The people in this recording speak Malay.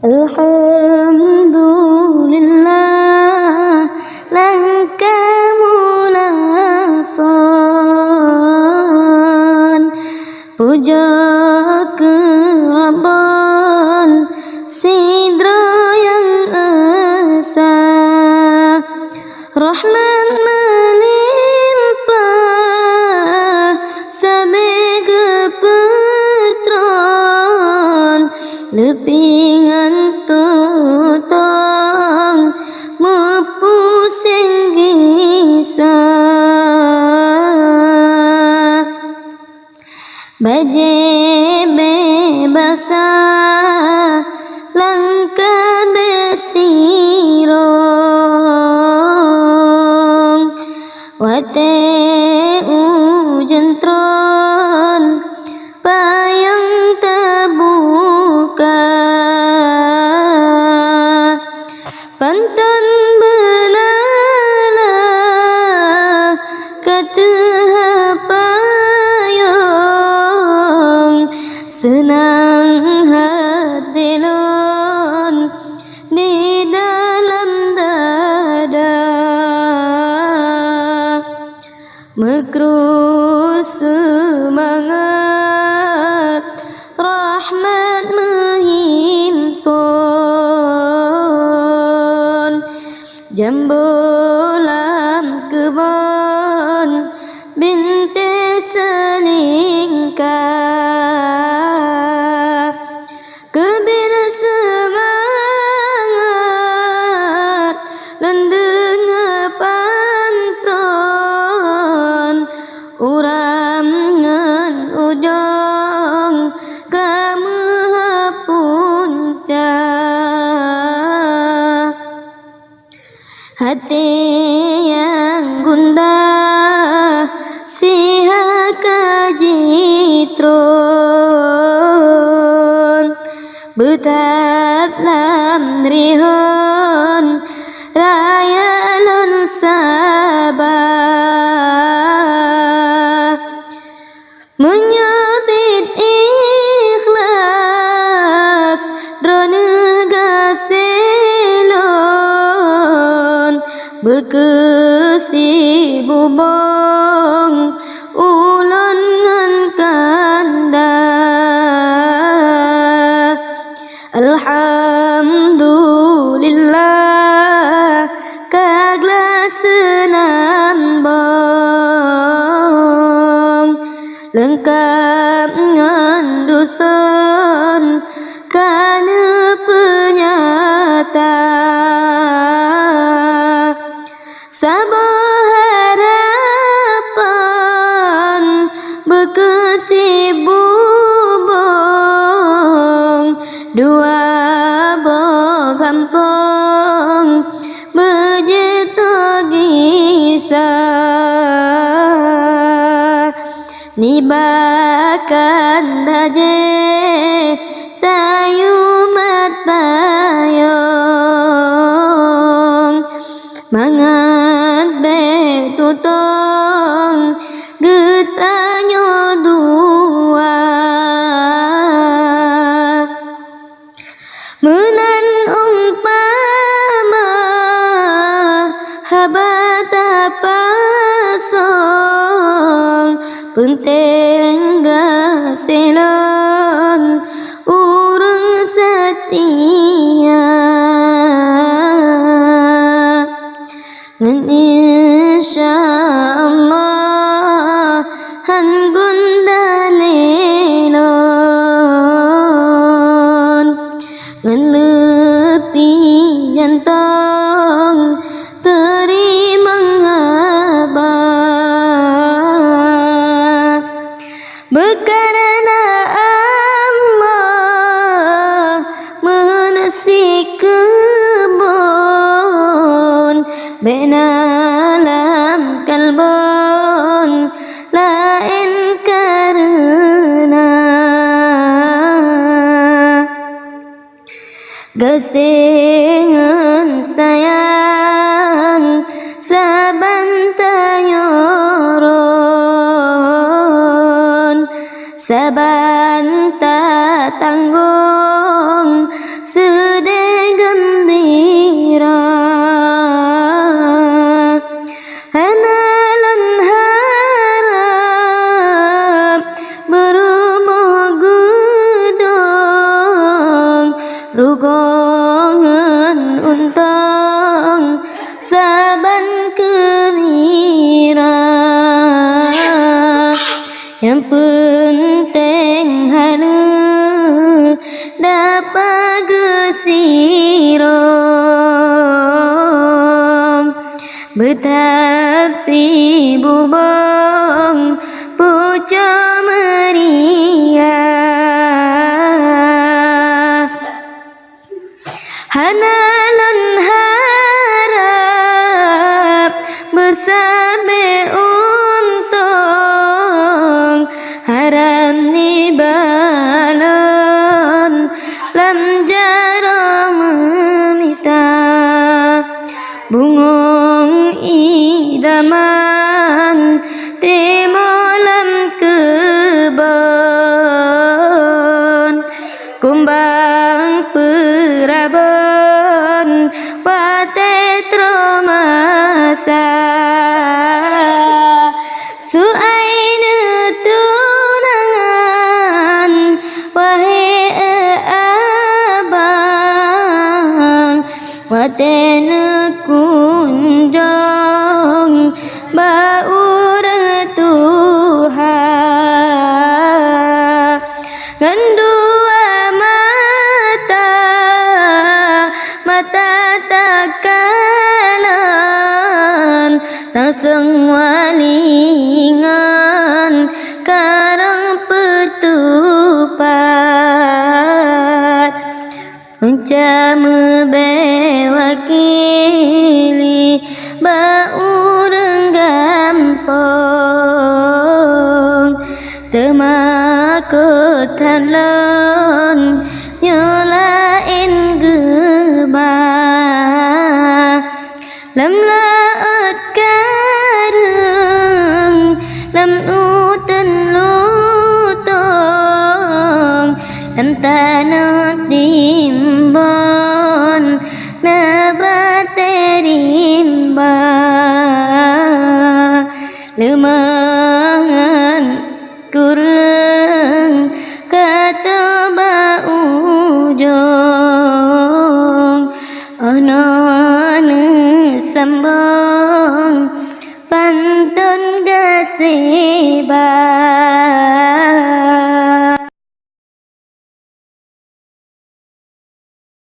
Alhamdulillah langkah munafan, puja ke Rabban sidra yang esa, rahmat melimpah samega petron, lepingan tutang mepusing gisa, baje bebasa langkah besirong, wate ujentron payang terbuka, pantan belala kata payung, senang hati non di dalam dada, mekruh semangat rahmat menghimpun, jambulam kebun binti selingkah, kebir semangat lendenga pantun, uram ngan ujung kamu punca, hati yang gundah siha kajitron, betat lam rihon raya lon sabah, menyabit ikhlas drone gaselon, bekesi bubong ulon ngan kanda, alhamdulillah kagla senambong, lengkap ngan dusun kana penyata, sabah harapan bekesi bubong, dua bogampong bejeto gisa, nibakan daje tayumat payung, mangat betutong getanyo dua, menan umpama habata pasong, penting gaselon urang setia, ngan insyaallah han gundalelon, ngan lepi jantong terima ngabah, bekarna Allah menasi kebun, benalam kalbun lain karena gesengan sayang saban tanyoron, saban tak tanggung Sugongan untang saban kemira, yang penting hana dapat gesiro, betapi bubong puja meriah, hanalan harap bersabe untung, haram ni balon lam jara memita, bungong idaman timolam kebon, kumbang perabon wate tromasa, suaine tunangan wahai abang, watene kunjung baur Tuhan, ngandua mata takalan, langsung walingan karang petupat, punca mebewakili baur gampong, temakutan lon nyolain geba, lam laat kareng lam uten lutong, lam tanah timbon nabaterimba, lemangan kurang kata ba ujung ana